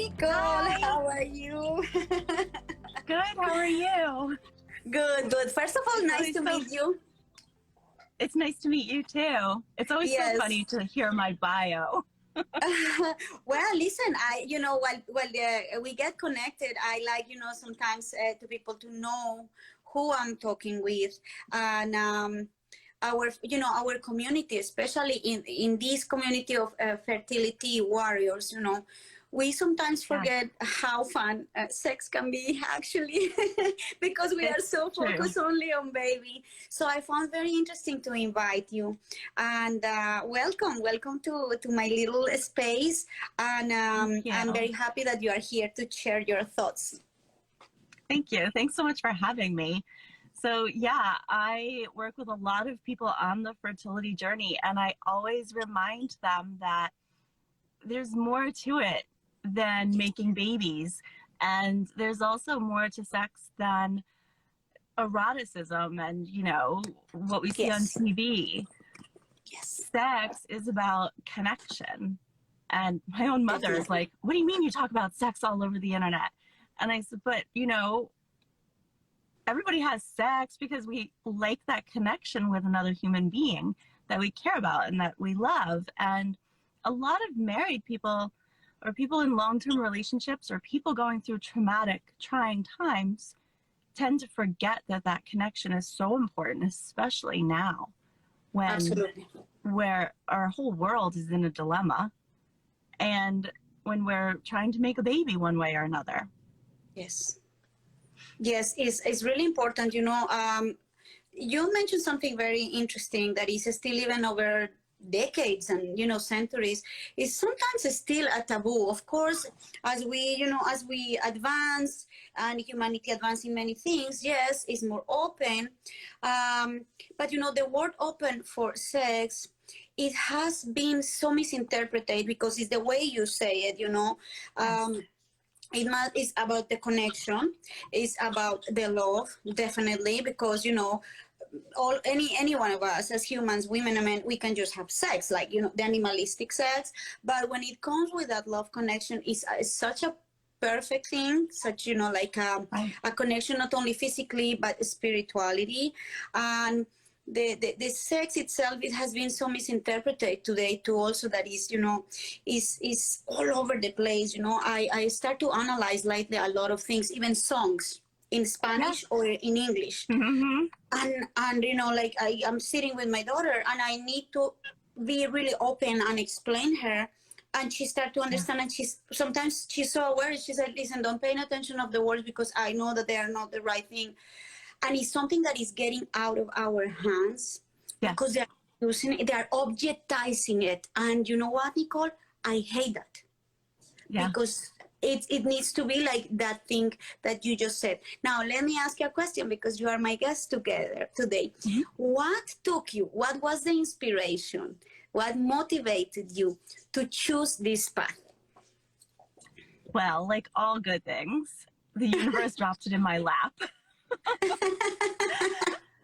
Nicole. Hi. How are you? Good. How are you? Good, good. First of all, nice to meet you. It's nice to meet you too. It's always so funny Yes. to hear my bio. Well, listen, while we get connected, I like, sometimes to people to know who I'm talking with, and our community, especially in this community of fertility warriors, we sometimes Yeah, forget how fun sex can be actually because we are it's so true. focused only on baby. So I found very interesting to invite you, and welcome to my little space, and Thank I'm you. very happy that you are here to share your thoughts. Thank you. Thanks so much for having me. So, yeah, I work with a lot of people on the fertility journey, and I always remind them that there's more to it than making babies. And there's also more to sex than eroticism and, what we see on Yes, TV. yes, Sex is about connection. And my own mother is definitely. like, what do you mean you talk about sex all over the internet? And I said, but, everybody has sex because we like that connection with another human being that we care about and that we love. And a lot of married people or people in long-term relationships or people going through traumatic, trying times tend to forget that that connection is so important, especially now when Absolutely. where our whole world is in a dilemma and when we're trying to make a baby one way or another. Yes. Yes, it's really important. You mentioned something very interesting that is still even over decades and centuries is sometimes still a taboo. Of course, as we advance and humanity advance in many things, yes, it's more open. But the word open for sex, it has been so misinterpreted because it's the way you say it. Yes. Um, it's about the connection, it's about the love, definitely, because any one of us as humans, women and men, we can just have sex, like the animalistic sex. But when it comes with that love connection, is such a perfect thing, such like Right. a connection, not only physically but spirituality. And the sex itself, it has been so misinterpreted today too, also, that is all over the place. I start to analyze lately a lot of things, even songs in Yeah. Spanish or in English. Mm-hmm. And like I am sitting with my daughter and I need to be really open and explain her, and she start to Yeah. understand, and she's so aware. She said, listen, don't pay attention of the words because I know that they are not the right thing. And it's something that is getting out of our hands because Yes. they are objectizing it. And you know what, Nicole, I hate that, Yeah. because it needs to be like that thing that you just said. Now, let me ask you a question, because you are my guest together today. Mhm. What took you? What was the inspiration? What motivated you to choose this path? Well, like all good things, the universe dropped it in my lap.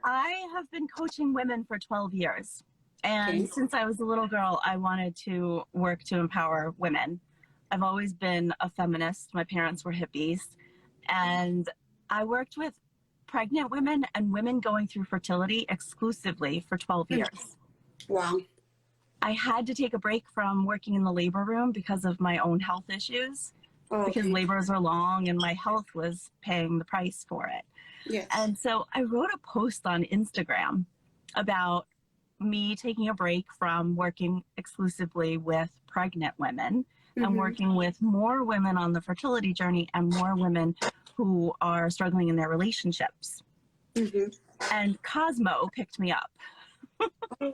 I have been coaching women for 12 years. And Okay. since I was a little girl, I wanted to work to empower women. I've always been a feminist. My parents were hippies. And I worked with pregnant women and women going through fertility exclusively for 12 years. Wow. I had to take a break from working in the labor room because of my own health issues, because Okay. labors are long and my health was paying the price for it. Yes. And so I wrote a post on Instagram about me taking a break from working exclusively with pregnant women and Mm-hmm. working with more women on the fertility journey and more women who are struggling in their relationships. Mm-hmm. And Cosmo picked me up. Oh,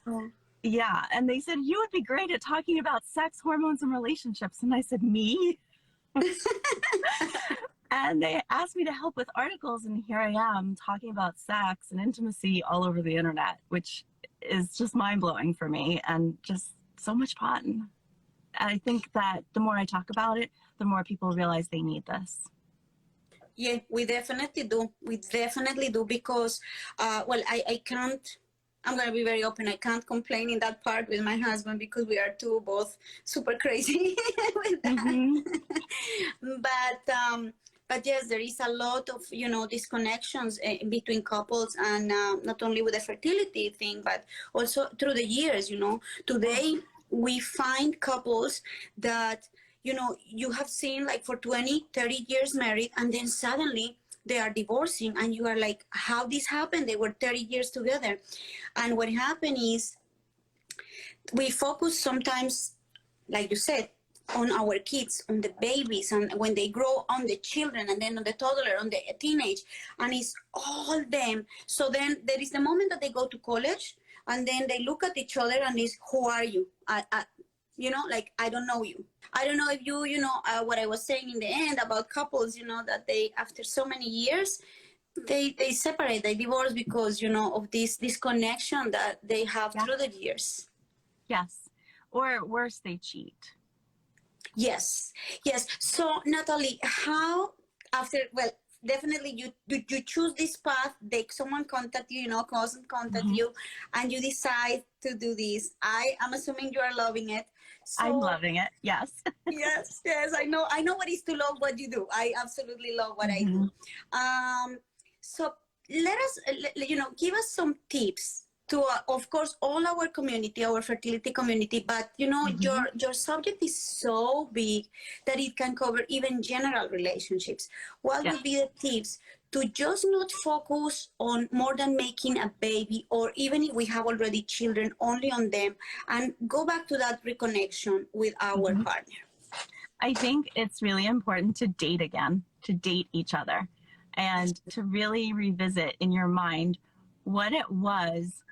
wow. Yeah. And they said, you would be great at talking about sex, hormones, and relationships. And I said, me? And they asked me to help with articles, and here I am talking about sex and intimacy all over the internet, which is just mind-blowing for me and just so much fun. And I think that the more I talk about it, the more people realize they need this. Yeah, we definitely do. We definitely do, because, well, I can't. I'm going to be very open. I can't complain in that part with my husband because we are two both super crazy with that. Mm-hmm. But yes, there is a lot of, disconnections between couples, and not only with the fertility thing, but also through the years. Today we find couples that, you have seen like for 20, 30 years married, and then suddenly they are divorcing, and you are like, how this happened? They were 30 years together. And what happened is we focus sometimes, like you said, on our kids, on the babies, and when they grow, on the children, and then on the toddler, on the teenage, and it's all them. So then there is the moment that they go to college, and then they look at each other and is, who are you? Like, I don't know you. I don't know if what I was saying in the end about couples, that they, after so many years, they separate, they divorce because, of this disconnection that they have Yeah. through the years. Yes. Or worse, they cheat. Yes, yes. So Natalie, how after, well, definitely you choose this path, someone contact you, cousin contact Mm-hmm. you, and you decide to do this. I am assuming you are loving it. I'm So loving it. Yes. yes, I know what is to love what you do. I absolutely love what I Mm-hmm. do. So let us, give us some tips to, of course, all our community, our fertility community. But Mm-hmm. your subject is so big that it can cover even general relationships. What Yeah. would be the tips to just not focus on more than making a baby, or even if we have already children, only on them, and go back to that reconnection with our Mm-hmm. partner? I think it's really important to date again, to date each other, and to really revisit in your mind what it was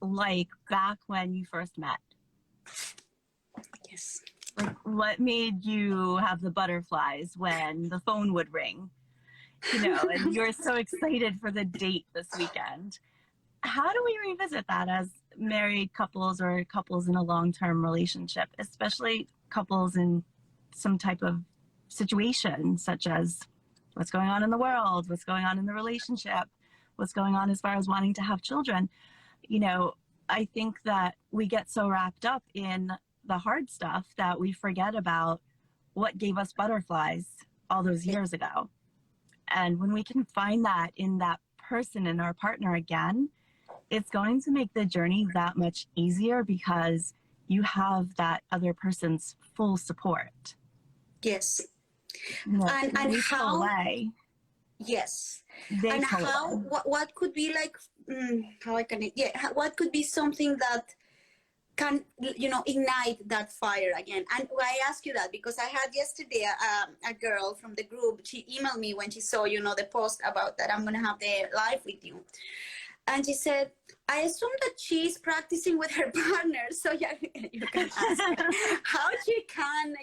like back when you first met. Yes. Like, what made you have the butterflies when the phone would ring, and you're so excited for the date this weekend? How do we revisit that as married couples or couples in a long-term relationship, especially couples in some type of situation, such as what's going on in the world, what's going on in the relationship, what's going on as far as wanting to have children? I think that we get so wrapped up in the hard stuff that we forget about what gave us butterflies all those years ago. And when we can find that in that person and our partner again, it's going to make the journey that much easier because you have that other person's full support. Yes. When And we pull how, away, yes, they and pull how, away. what could be like, how I can, yeah, what could be something that can, ignite that fire again? And I ask you that because I had yesterday a girl from the group. She emailed me when she saw, the post about that I'm going to have the live with you. And she said, I assume that she's practicing with her partner. So yeah, you can ask her how she can,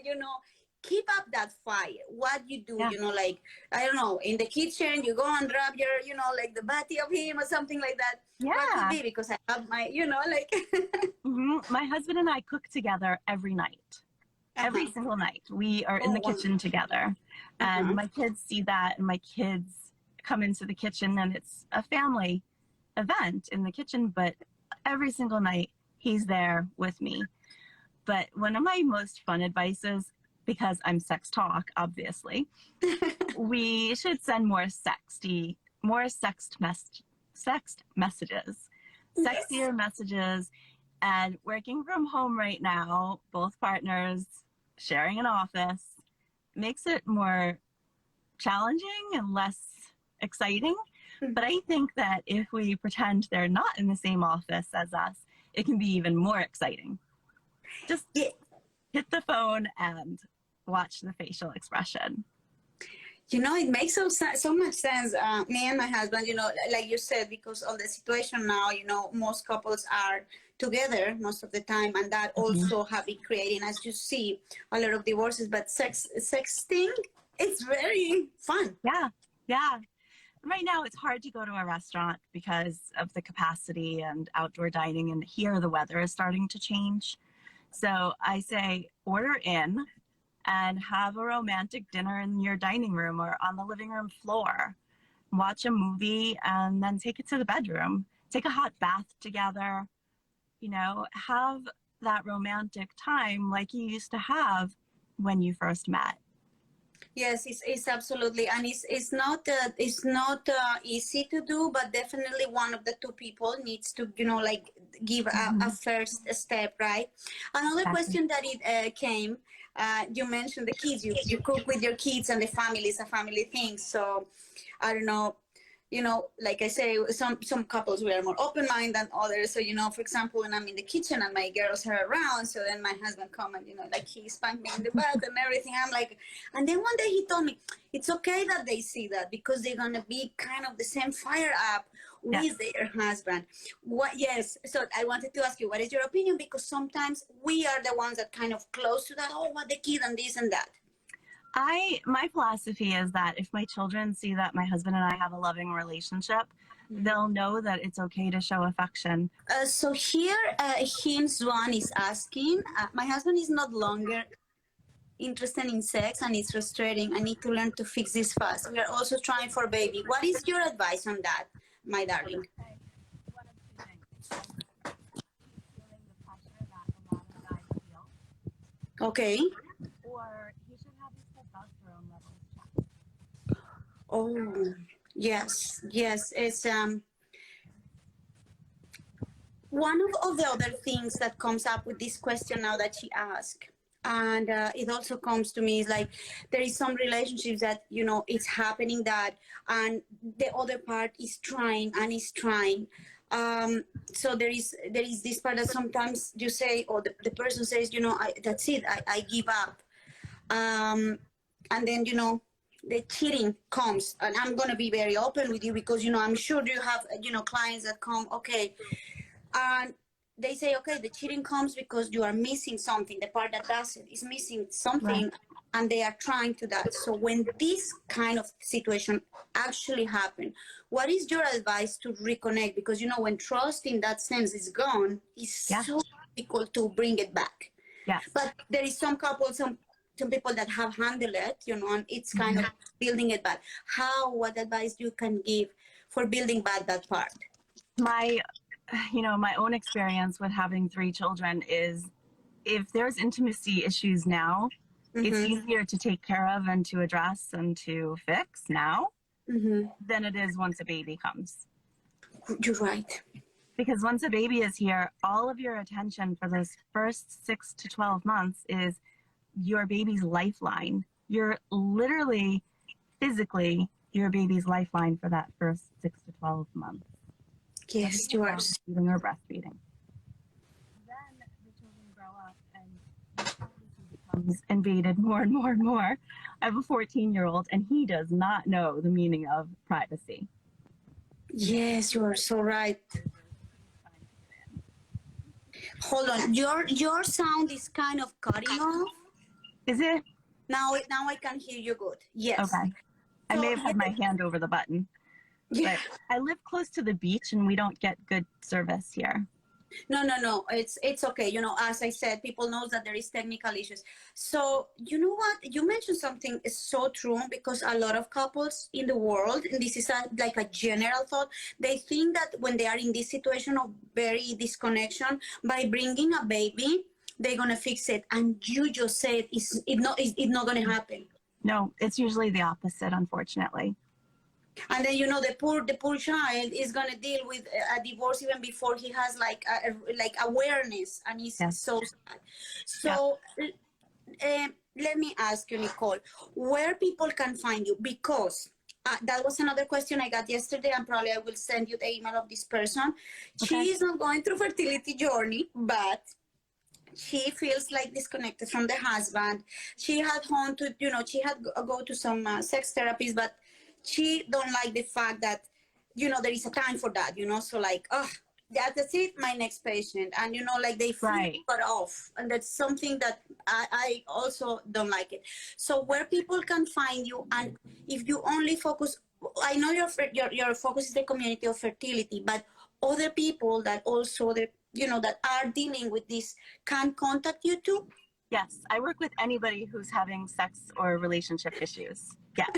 keep up that fire. What you do, Yeah. like, I don't know, in the kitchen, you go and rub your, like the body of him or something like that. What could Yeah. be? Because I have my, like. Mm-hmm. My husband and I cook together every night. Every single night. We are in the kitchen together. And my kids see that, and my kids come into the kitchen, and it's a family event in the kitchen, but every single night he's there with me. But one of my most fun advices, because I'm sex talk, obviously, we should send more sext messages, sexier messages. And working from home right now, both partners sharing an office makes it more challenging and less exciting. But I think that if we pretend they're not in the same office as us, it can be even more exciting. Just hit the phone and watch the facial expression. It makes so much sense. Me and my husband, like you said, because of the situation now, most couples are together most of the time, and that also have been creating, as you see, a lot of divorces. But sexting, it's very fun. Yeah. Right now, it's hard to go to a restaurant because of the capacity and outdoor dining, and here the weather is starting to change. So I say order in and have a romantic dinner in your dining room or on the living room floor. Watch a movie and then take it to the bedroom. take a hot bath together, you know, have that romantic time like you used to have when you first met. Yes, it's absolutely, and it's not easy to do, but definitely one of the two people needs to, like give a first step, right? Another Exactly. question that it came, you mentioned the kids. You cook with your kids, and the family is a family thing. So I don't know, like I say, some couples we are more open minded than others. So for example, when I'm in the kitchen and my girls are around, so then my husband come and like he spanked me in the butt and everything. I'm like, and then one day he told me it's okay that they see that because they're gonna be kind of the same fire up with their husband. What? Yes. So I wanted to ask you, what is your opinion? Because sometimes we are the ones that kind of close to that. Oh, what the kid and this and that. My philosophy is that if my children see that my husband and I have a loving relationship, they'll know that it's okay to show affection. So here, Hims one is asking, my husband is not longer interested in sex and it's frustrating. I need to learn to fix this fast. We are also trying for baby. What is your advice on that, my darling? One of two things. He's feeling the pressure that a lot of guys feel, Okay. or he should have his testosterone levels checked. Oh, yes, yes. It's one of the other things that comes up with this question now that she asked, and it also comes to me, is like there is some relationships that it's happening that, and the other part is trying and is trying. So there is this part that sometimes you say, or the person says, that's it, I give up. And then the cheating comes, and I'm going to be very open with you because I'm sure you have clients that come, okay, and they say, okay, the cheating comes because you are missing something. The part that doesn't is missing something, Right. and they are trying to that. So when this kind of situation actually happen, what is your advice to reconnect? Because when trust in that sense is gone, it's Yeah. so difficult to bring it back. Yes. But there is some couples, some people that have handled it, and it's kind of building it back. What advice you can give for building back that part? My own experience with having 3 children is if there's intimacy issues now, it's easier to take care of and to address and to fix now than it is once a baby comes. You're right. Because once a baby is here, all of your attention for those first 6 to 12 months is your baby's lifeline. You're literally, physically, your baby's lifeline for that first 6 to 12 months. Yes, you are. Feeding or breastfeeding. Then the children grow up and privacy becomes invaded more and more and more. I have a 14-year-old and he does not know the meaning of privacy. Yes, you are so right. Hold on, your sound is kind of cutting off. Is it? Now I can hear you good. Yes. Okay. I may have had my hand over the button. Yeah. But I live close to the beach and we don't get good service here. No. It's okay. As I said, people know that there is technical issues. So you know what? You mentioned something is so true because a lot of couples in the world, and this is like a general thought, they think that when they are in this situation of very disconnection, by bringing a baby, they're gonna fix it. And you just said it's not gonna happen. No, it's usually the opposite, unfortunately. And then the poor child is gonna deal with a divorce even before he has like awareness, and it's so sad. So let me ask you, Nicole, where people can find you, because that was another question I got yesterday, and probably I will send you the email of this person. She is not going through fertility journey, but she feels like disconnected from the husband. She had gone to, she had go to some sex therapies, but she don't like the fact that, there is a time for that, so like, oh, that's it, my next patient. And, like they feel cut off. And that's something that I also don't like it. So where people can find you, and if you only focus, I know your focus is the community of fertility, but other people that also, that are dealing with this can contact you too? Yes, I work with anybody who's having sex or relationship issues. Yes.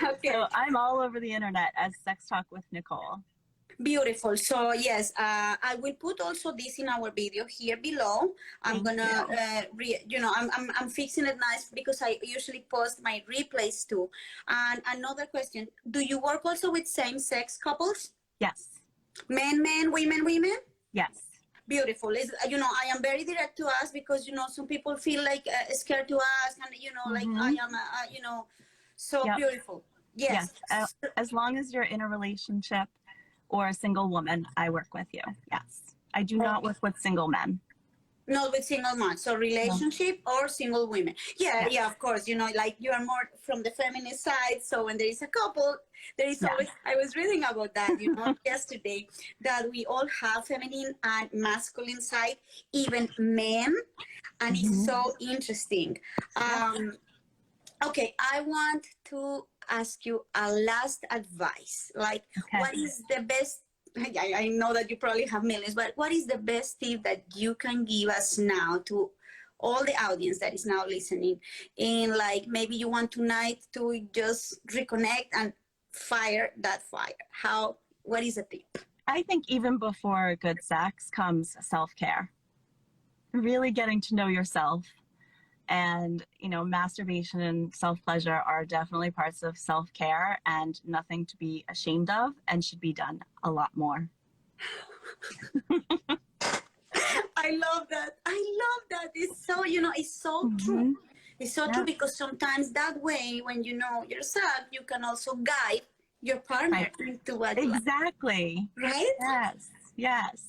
Okay. So I'm all over the internet as Sex Talk with Nicole. Beautiful. So yes, I will put also this in our video here below. I'm Thank gonna, you. I'm fixing it nice because I usually post my replays too. And another question: do you work also with same-sex couples? Yes. Men, women, women? Yes. Beautiful. Is I am very direct to ask because some people feel like scared to ask, and like I Mm-hmm. am, so Yep. beautiful. Yes. Yes. As long as you're in a relationship or a single woman, I work with you. Yes. I do not Okay. work with single men. Not with single moms, so No. relationship or single women. Yeah, Yes. yeah, of course. Like you are more from the feminist side. So when there is a couple, there is Yes. always. I was reading about that, yesterday, that we all have feminine and masculine side, even men, and it's Mm-hmm. so interesting. Yes. Okay, I want to ask you a last advice. Like, Okay. what is the best? I know that you probably have millions, but what is the best tip that you can give us now to all the audience that is now listening? And like, maybe you want tonight to just reconnect and fire that fire. What is the tip? I think even before good sex comes self-care. Really getting to know yourself. And, masturbation and self-pleasure are definitely parts of self-care and nothing to be ashamed of and should be done a lot more. I love that. I love that. It's so, it's so true. Mm-hmm. It's so true Yeah. because sometimes that way, when you know yourself, you can also guide your partner Right. into what you like, Exactly. right? Yes. Yes.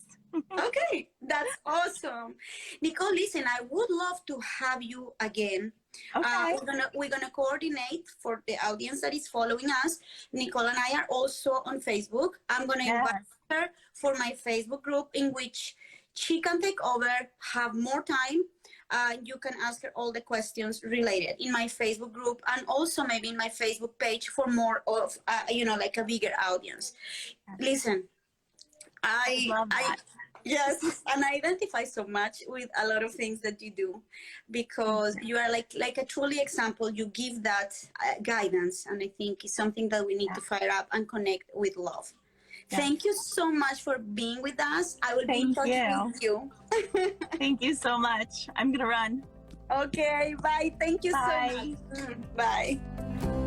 Okay, that's awesome. Nicole, listen, I would love to have you again. Okay. We're gonna coordinate for the audience that is following us. Nicole and I are also on Facebook. I'm gonna invite Yes. her for my Facebook group in which she can take over, have more time. You can ask her all the questions related in my Facebook group and also maybe in my Facebook page for more of like a bigger audience. Listen, I would love I that. yes, and I identify so much with a lot of things that you do Thank because you. you are like a truly example. You give that guidance, and I think it's something that we need Yeah. to fire up and connect with love. Yes. Thank you so much for being with us. I will be in Thank touch you. with you. Thank you so much. I'm going to run. Okay, bye. Thank you so much. Bye. Bye.